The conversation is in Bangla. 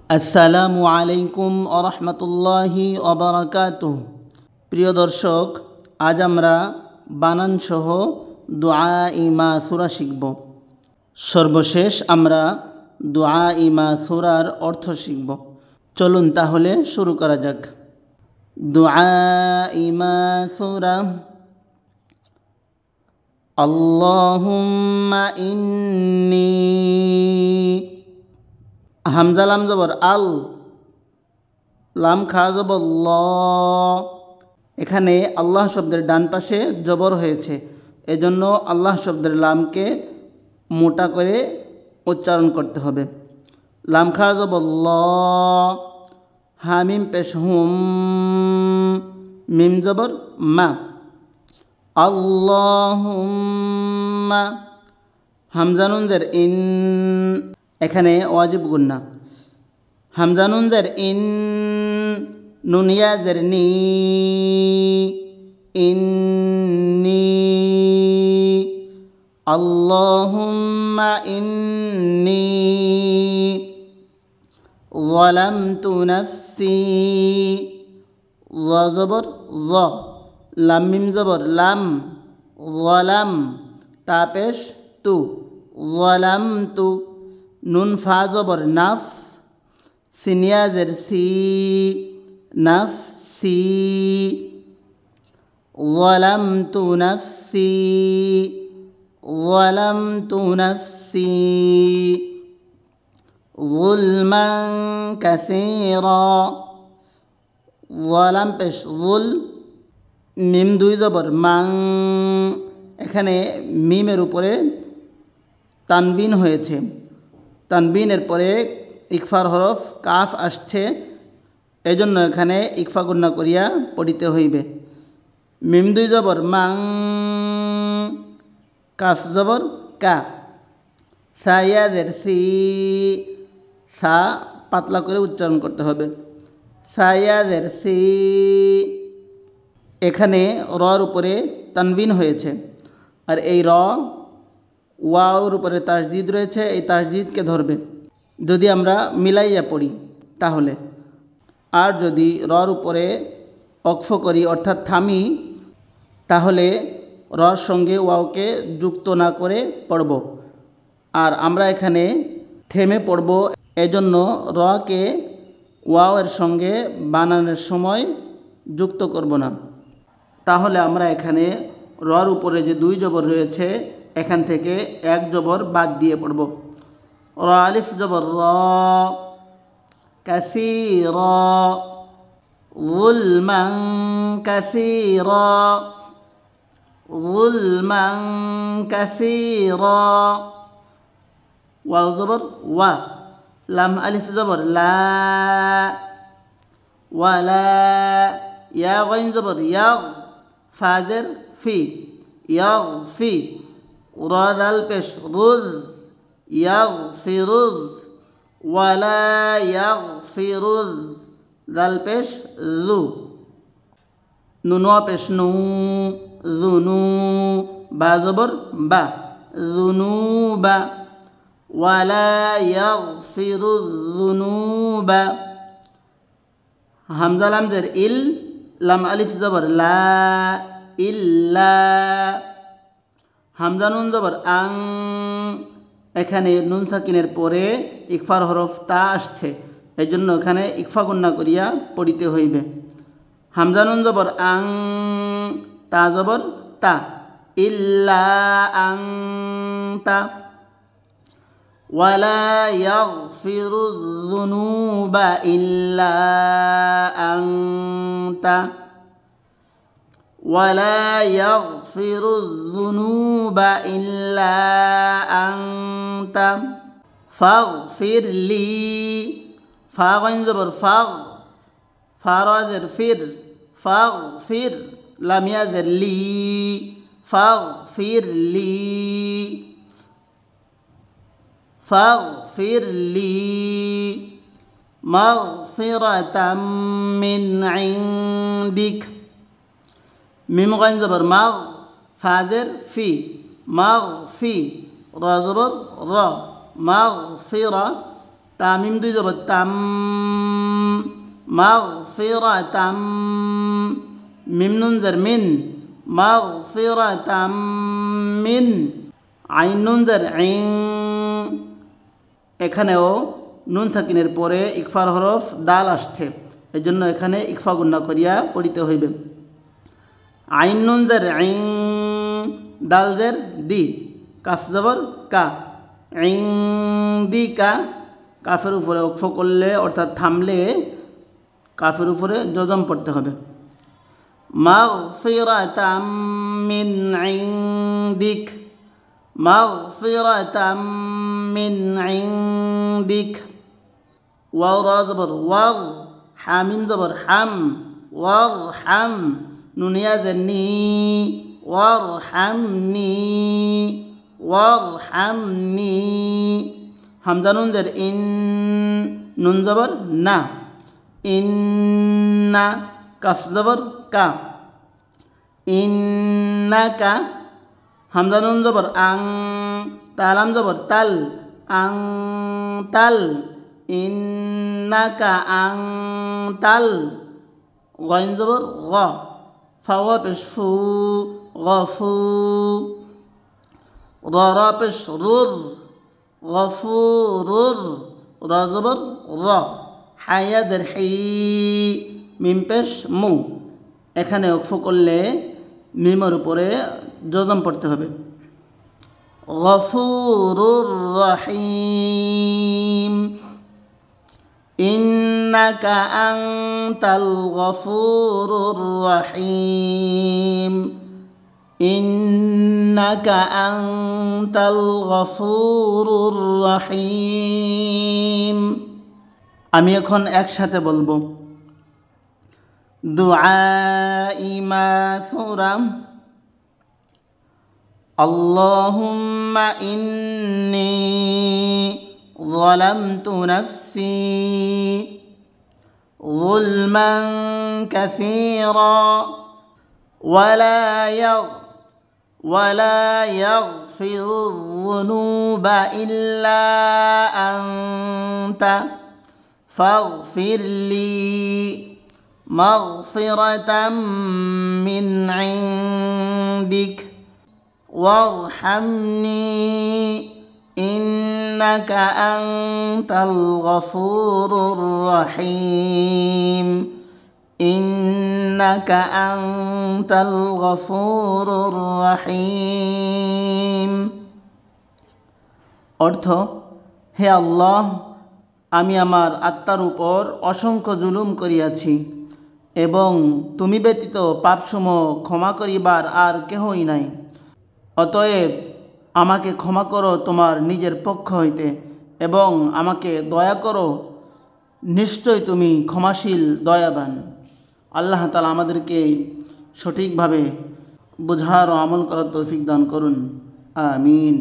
আসসালামু আলাইকুম ওয়া রাহমাতুল্লাহি ওয়া বারাকাতুহু। প্রিয় দর্শক, আজ আমরা বানান সহ দুআ-ই মাসুরা শিখব। সর্বশেষ আমরা দুআ-ই মাসুরার অর্থ শিখব। চলুন তাহলে শুরু করা যাক। দুআ-ই মাসুরা। আল্লাহুম্মা ইন্নী, হামজা লাম জবর আল, লাম খা জবর ল। এখানে আল্লাহ শব্দের ডান পাশে জবর হয়েছে, এজন্য আল্লাহ শব্দের লামকে মোটা করে উচ্চারণ করতে হবে। লাম খা জবর ল, হামিম পেশ হুম, মিম জবর মা। আল্লাহুম্মা, হামজা নুন জের ইন, এখানে ওয়াজিব গুন্না। হামজা নুন জের ইন, নুন ইয়া জের নি, ইন্নি। আল্লাহুম্মা ইন্নি যালামতু নাফসি, যা জবর য, লাম মিম জবর লাম, যালাম তা পেশ তু, যালামতু। নুন ফা জবর নাফ, সিনিয়া জের সি, নাফসি। যালামতু নাফসি, যালামতু নাফসি। যুলমান কাসীরা, যালাম পেশ যুল, মিম দুই জবর মাং, এখানে মিমের উপরে তানবিন হয়েছে। তানবিনের পরে ইকফার হরফ কাফ আসছে, এজন্য এখানে ইকফা গুন্না করিয়া পড়িতে হইবে। মিম দুই জবর মাং, কাফ জবর কা। সায়াদের সি, সা পাতলা করে উচ্চারণ করতে হবে। সায়াদের সি, এখানে রর উপরে তানবিন হয়েছে, আর এই র ওয়াওর উপরে তাসদিদ রয়েছে, এই তাসদিদকে ধরবে যদি আমরা মিলাইয়া পড়ি তাহলে। আর যদি রর উপরে অক্ফ করি অর্থাৎ থামি, তাহলে রর সঙ্গে ওয়াওকে যুক্ত না করে পড়ব। আর আমরা এখানে থেমে পড়ব, এজন্য রকে ওয়াওয়ের সঙ্গে বানানোর সময় যুক্ত করব না। তাহলে আমরা এখানে রর উপরে যে দুই জবর রয়েছে, এখান থেকে এক জবর বাদ দিয়ে পড়ব। র আলিফ জবর র, কাসীরা, যুলমান কাসীরা, যুলমান কাসীরা। ওয়াও জবর ওয়া, লাম আলিফ জবর লা, ওয়ালা। ইয়া গাইন জবর ইয়াগ, ফাজের ফি, ইয়াগফি। রা দাল পেশ রুজ, ইয়াগফিরুজ, ওয়ালা ইয়াগফিরুজ। দাল পেশ জু, নুন পেশ নু, জুনু। বা জবর বা, জুনুবা। ওয়ালা ইয়াগফিরুজ জুনুবা। হামজা লাম জের ইল, লাম আলিফ জবর লা, ইল্লা। হামজা নুন জবর আং, এখানে নুন সাকিনের পরে ইকফার হরফ তা আসছে, এই জন্য এখানে ইকফা গুন্না করিয়া পড়িতে হইবে। হামজা নুন জবর আং, তা জবর তা, ইল্লা আং তা। ওয়ালা ইয়াগফিরুজ যুনুবা ইল্লা আনতা, ওয়ালা ইয়াগফিরুজ যুনুবা ইল্লা আনতা। ফাগফিরলি, ফা গাইন জবর ফাগ, ফা রা জের ফির, ফাগফির। লাম ইয়া জের লি, ফাগফিরলি, ফাগফিরলি। মাগফিরাতাম মিন ইনদিক, মিম গাইন জবর মাগ, ফাজের ফি, মাগফি। রা জবর রা, মাগফিরা। তামিম দুই জবর তাম, মাগফিরাতাম, মিম নুন জের মিন, মাগফিরাতাম মিন, আইন নুন জের ইন, এখানেও নুন সাকিনের পরে ইকফার হরফ দাল আসছে, এই জন্য এখানে ইকফা গুন্না করিয়া পড়িতে হইবে। আইন নুন জের ইন, দাল জের দি, কাফ জবর কা, ইং দি কা, কাফের উপরে ওকফ করলে অর্থাৎ থামলে কাফের উপরে জজম পড়তে হবে। মাগফিরাতাম মিন ইনদিক, মাগফিরাতাম মিন ইনদিক। ওয়াও রা জবর ওয়ার, হামিম জবর হাম, ওয়ার হাম, নুনিয়া জের নি, ওয়ার হামনি, ওয়ার হামনি। হামজা নুন জের ইন, নুন জবর না, ইন্না, কাফ জবর কা, ইন্নাকা। হামজা নুন জবর আং, তালাম জবর তাল, আং তাল, ইন্নাকা আং তাল। গইন জবর গ, ফাওয়া পেশ ফু, গফু। রা পেশ রুর, গফুরুর, রা জবর র, হায়া দের হি, মিম পেশ মু। এখানে ওকফ করলে মিমের উপরে জজম পড়তে হবে। গফুরুর রহিম, ইন্নাকা আনতাল গফুরুর রহিম, ইন্নাকা আনতাল গফুরুর রহিম। আমি এখন একসাথে বলবো। দুআই মাসুরা, আল্লাহুম্মা ইন্নী যালামতু নাফসি যুলমান কাসীরা ولا يغفر الذنوب إلا أنت فاغفر لي مغفرة من عندك وارحمني إنك أنت الغفور الرحيم إنك أنت الغفور الرحيم। অর্থ, হে আল্লাহ, আমি আমার আত্মার উপর অসংখ্য জুলুম করিয়াছি এবং তুমি ব্যতীত পাপসমূহ ক্ষমা করিবার আর কেহই নাই। অতএব আমাকে ক্ষমা করো তোমার নিজের পক্ষ হইতে এবং আমাকে দয়া করো, নিশ্চয় তুমি ক্ষমাশীল দয়াবান। আল্লাহ তাআলা আমাদেরকে সঠিকভাবে বোঝার ও আমল করার তৌফিক দান করুন। আমিন।